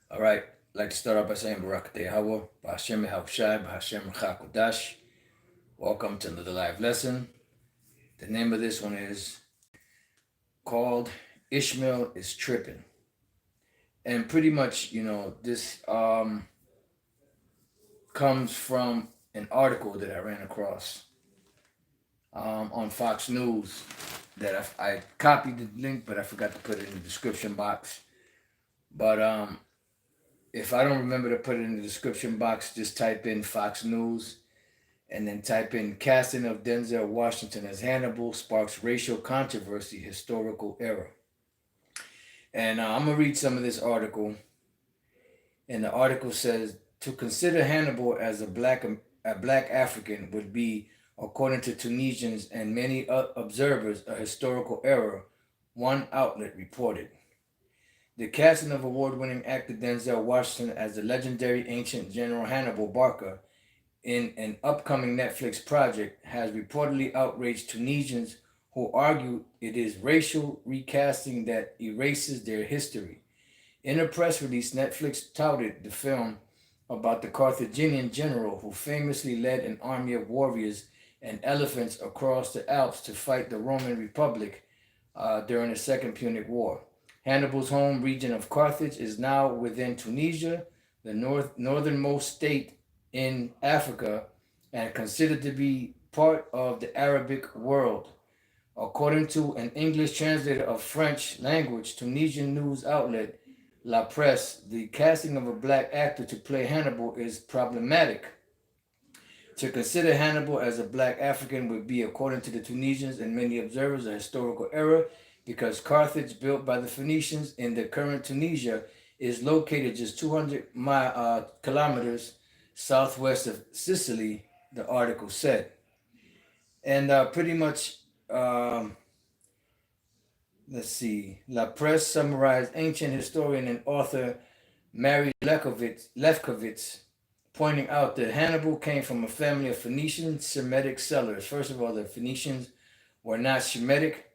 All right, I'd like to start off by saying Barak Tehawa, Ba'ashem Yahushai, Ba'ashem Kodash. Welcome to another live lesson. The name of this one is called Ishmael Is Tripping. And pretty much, this comes from an article that I ran across on Fox News that I copied the link, but I forgot to put it in the description box. But if I don't remember to put it in the description box, just type in Fox News and then type in casting of Denzel Washington as Hannibal sparks racial controversy, historical error. And I'm going to read some of this article. And the article says to consider Hannibal as a black African would be, according to Tunisians and many observers, a historical error, one outlet reported. The casting of award-winning actor Denzel Washington as the legendary ancient General Hannibal Barca in an upcoming Netflix project has reportedly outraged Tunisians who argue it is racial recasting that erases their history. In a press release, Netflix touted the film about the Carthaginian general who famously led an army of warriors and elephants across the Alps to fight the Roman Republic during the Second Punic War. Hannibal's home region of Carthage is now within Tunisia, the northernmost state in Africa, and considered to be part of the Arabic world. According to an English translator of French language Tunisian news outlet La Presse, the casting of a black actor to play Hannibal is problematic. To consider Hannibal as a black African would be, according to the Tunisians and many observers, a historical error because Carthage, built by the Phoenicians in the current Tunisia, is located just 200 kilometers southwest of Sicily, the article said. And pretty much, let's see, La Presse summarized ancient historian and author Mary Lefkowitz, pointing out that Hannibal came from a family of Phoenician Semitic settlers. First of all, the Phoenicians were not Shemitic,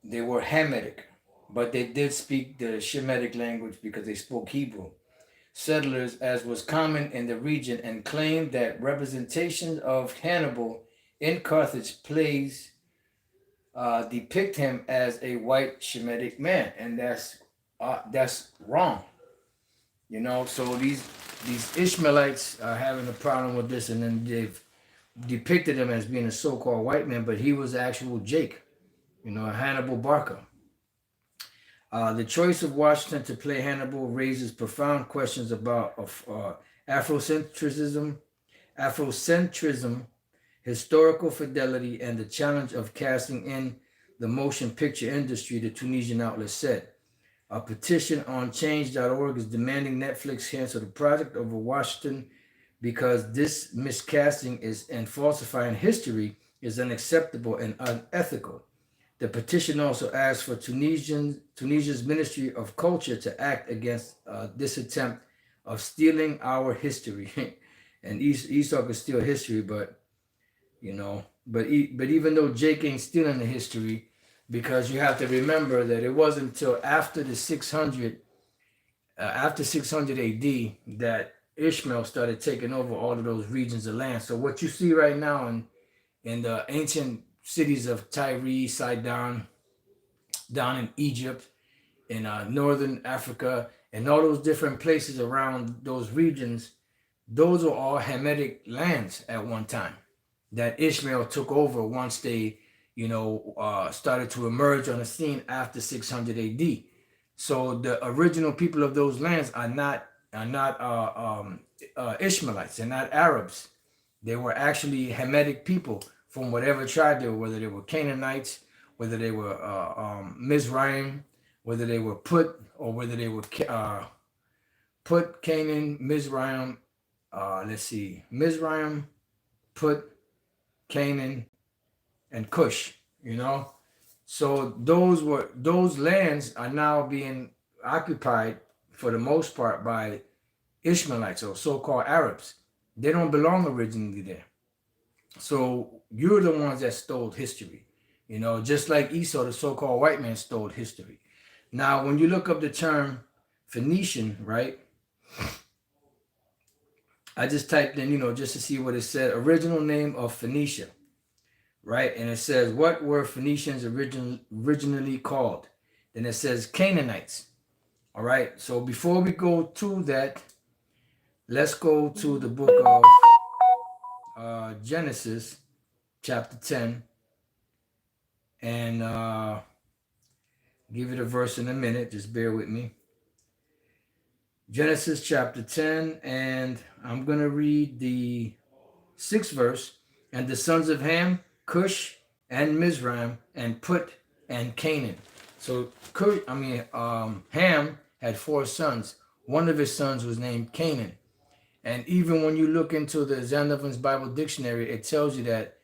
they were Hamitic, but they did speak the Shemitic language because they spoke Hebrew. Settlers, as was common in the region, and claimed that representations of Hannibal in Carthage plays depict him as a white Shemitic man, and that's wrong. So these Ishmaelites are having a problem with this, and then they've depicted him as being a so-called white man, but he was actual Jake, Hannibal Barca. The choice of Washington to play Hannibal raises profound questions about Afrocentrism, Afrocentrism, historical fidelity, and the challenge of casting in the motion picture industry, the Tunisian outlet said. A petition on change.org is demanding Netflix cancel the project over Washington because this miscasting and falsifying history is unacceptable and unethical. The petition also asks for Tunisia's Ministry of Culture to act against this attempt of stealing our history. And Esau could steal history, but even though Jake ain't stealing the history, because you have to remember that it wasn't until after 600 AD that Ishmael started taking over all of those regions of land. So what you see right now in the ancient cities of Tyre, Sidon, down in Egypt, in northern Africa, and all those different places around those regions, those are all Hamitic lands at one time that Ishmael took over once they, started to emerge on the scene after 600 AD. So the original people of those lands are not Ishmaelites. They're not Arabs. They were actually Hamitic people from whatever tribe they were, whether they were Canaanites, whether they were Mizraim, whether they were Put, or whether they were Put, Canaan, Mizraim. Mizraim, Put, Canaan, and Cush. So those lands are now being occupied for the most part by Ishmaelites or so-called Arabs. They don't belong originally there. So you're the ones that stole history, just like Esau, the so-called white man, stole history. Now, when you look up the term Phoenician, right? I just typed in, just to see what it said. Original name of Phoenicia, right? And it says, what were Phoenicians originally called? Then it says Canaanites. All right. So before we go to that, let's go to the book of Genesis, chapter 10, and give it a verse in a minute. Just bear with me. Genesis chapter 10, and I'm going to read the 6th verse. And the sons of Ham, Cush, and Mizraim, and Put, and Canaan. So, Ham had 4 sons. One of his sons was named Canaan. And even when you look into the Zandvoort's Bible Dictionary, it tells you that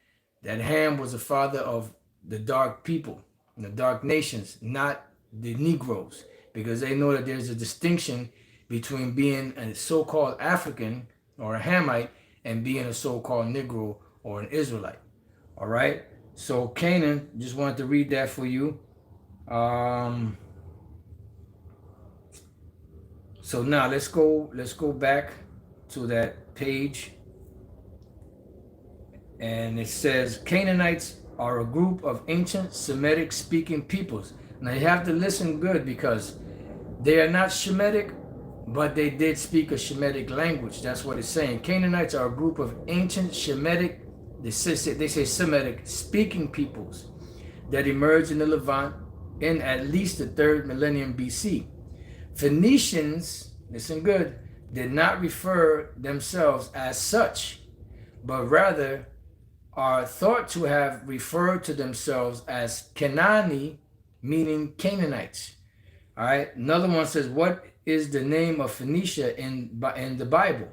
Ham was the father of the dark people, the dark nations, not the Negroes, because they know that there's a distinction between being a so-called African or a Hamite and being a so-called Negro or an Israelite. All right. So Canaan, just wanted to read that for you. So now let's go back to that page. And it says Canaanites are a group of ancient Semitic speaking peoples. Now you have to listen good, because they are not Shemitic, but they did speak a Shemitic language. That's what it's saying. Canaanites are a group of ancient Shemitic, they say Semitic speaking peoples that emerged in the Levant in at least the 3rd millennium BC. Phoenicians, listen good, did not refer themselves as such, but rather are thought to have referred to themselves as Canaani, meaning Canaanites. All right. Another one says, what is the name of Phoenicia in the Bible?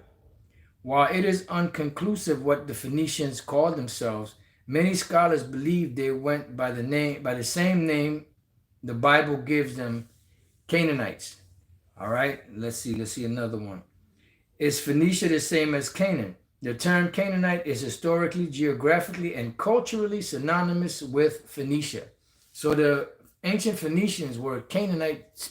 While it is unconclusive what the Phoenicians called themselves, many scholars believe they went by the same name the Bible gives them, Canaanites. All right. Let's see another one. Is Phoenicia the same as Canaan? The term Canaanite is historically, geographically, and culturally synonymous with Phoenicia. So the ancient Phoenicians were Canaanite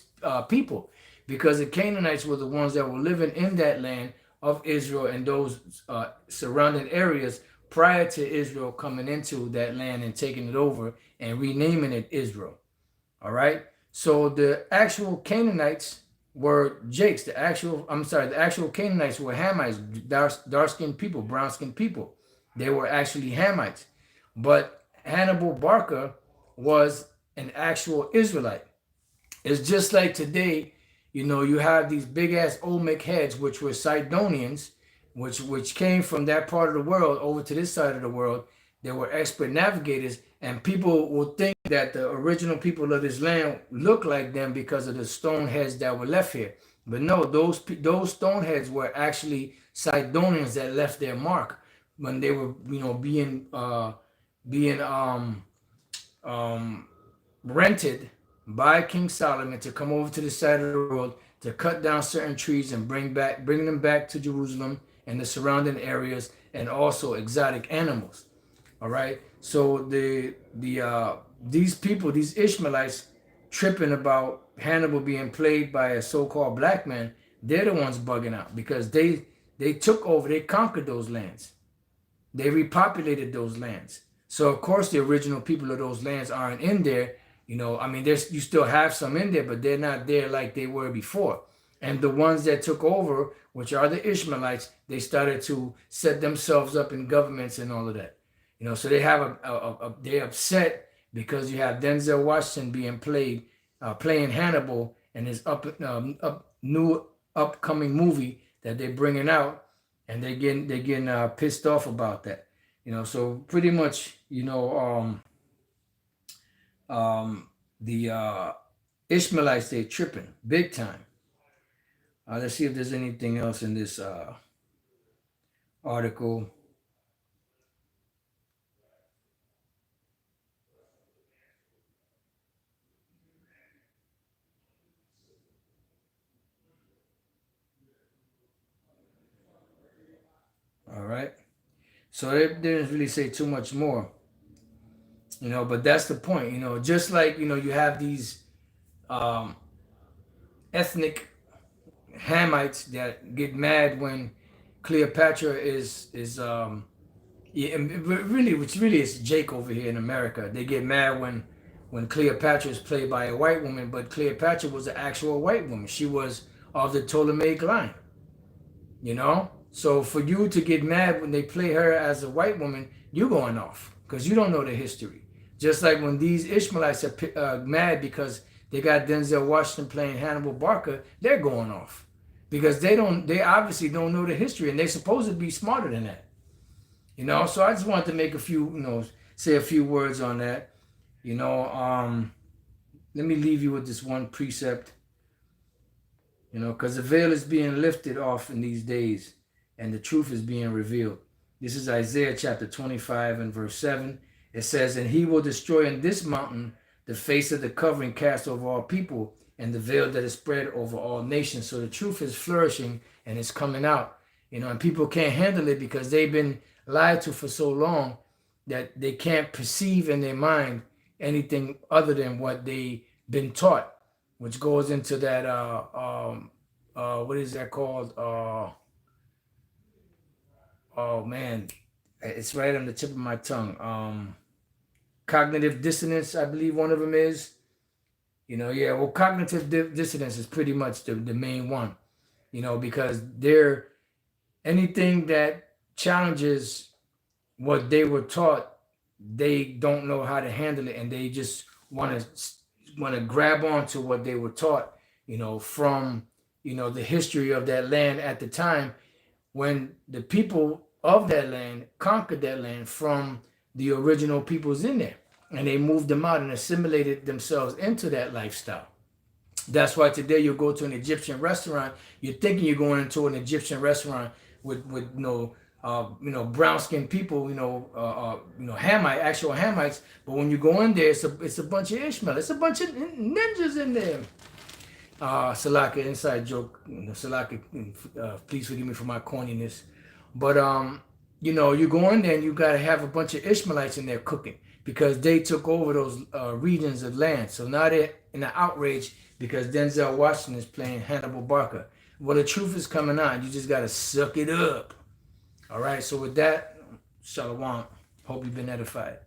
people, because the Canaanites were the ones that were living in that land of Israel and those surrounding areas prior to Israel coming into that land and taking it over and renaming it Israel. All right. So the actual Canaanites were Jakes. The actual Canaanites were Hamites, dark-skinned people, brown-skinned people. They were actually Hamites. But Hannibal Barca was an actual Israelite. It's just like today, you have these big-ass Olmec heads, which were Sidonians, which came from that part of the world over to this side of the world. They were expert navigators, and people will think that the original people of this land look like them because of the stone heads that were left here. But no, those stone heads were actually Sidonians that left their mark when they were, being rented by King Solomon to come over to the side of the world to cut down certain trees and bring them back to Jerusalem and the surrounding areas, and also exotic animals. All right. So these people, these Ishmaelites, tripping about Hannibal being played by a so-called black man, they're the ones bugging out, because they took over, they conquered those lands. They repopulated those lands. So of course the original people of those lands aren't in there. There's, you still have some in there, but they're not there like they were before. And the ones that took over, which are the Ishmaelites, they started to set themselves up in governments and all of that. So they have they're upset because you have Denzel Washington being playing Hannibal in his new upcoming movie that they're bringing out, and they're getting pissed off about that. So pretty much, the Ishmaelites, they're tripping big time. Let's see if there's anything else in this article. All right. So they didn't really say too much more, but that's the point, just like, you have these ethnic Hamites that get mad when Cleopatra is yeah, and really, which really is Jake over here in America. They get mad when Cleopatra is played by a white woman, but Cleopatra was an actual white woman. She was of the Ptolemaic line, you know. So for you to get mad when they play her as a white woman, you're going off because you don't know the history. Just like when these Ishmaelites are mad because they got Denzel Washington playing Hannibal Barker, they're going off because they obviously don't know the history and they're supposed to be smarter than that. You know, so I just wanted to make a few, say a few words on that. You know, let me leave you with this one precept, because the veil is being lifted off in these days and the truth is being revealed. This is Isaiah chapter 25 and verse 7. It says, "And he will destroy in this mountain the face of the covering cast over all people and the veil that is spread over all nations." So the truth is flourishing and it's coming out, and people can't handle it because they've been lied to for so long that they can't perceive in their mind anything other than what they've been taught, which goes into that what is that called? Oh man, it's right on the tip of my tongue. Cognitive dissonance, I believe one of them is. Yeah, well, cognitive dissonance is pretty much the main one, because they're anything that challenges what they were taught, they don't know how to handle it, and they just want to grab onto what they were taught, from the history of that land at the time when the people of that land conquered that land from the original peoples in there, and they moved them out and assimilated themselves into that lifestyle. That's why today you'll go to an Egyptian restaurant, you're thinking you're going into an Egyptian restaurant with brown skinned people, Hamite, actual Hamites. But when you go in there, it's a bunch of Ishmael. It's a bunch of ninjas in there. Salaka, inside joke. Salaka, please forgive me for my corniness. But you go in there and you gotta have a bunch of Ishmaelites in there cooking because they took over those regions of land. So now they're in an outrage because Denzel Washington is playing Hannibal Barker. Well, the truth is coming out. You just gotta suck it up. All right. So with that, Shalom. Hope you've been edified.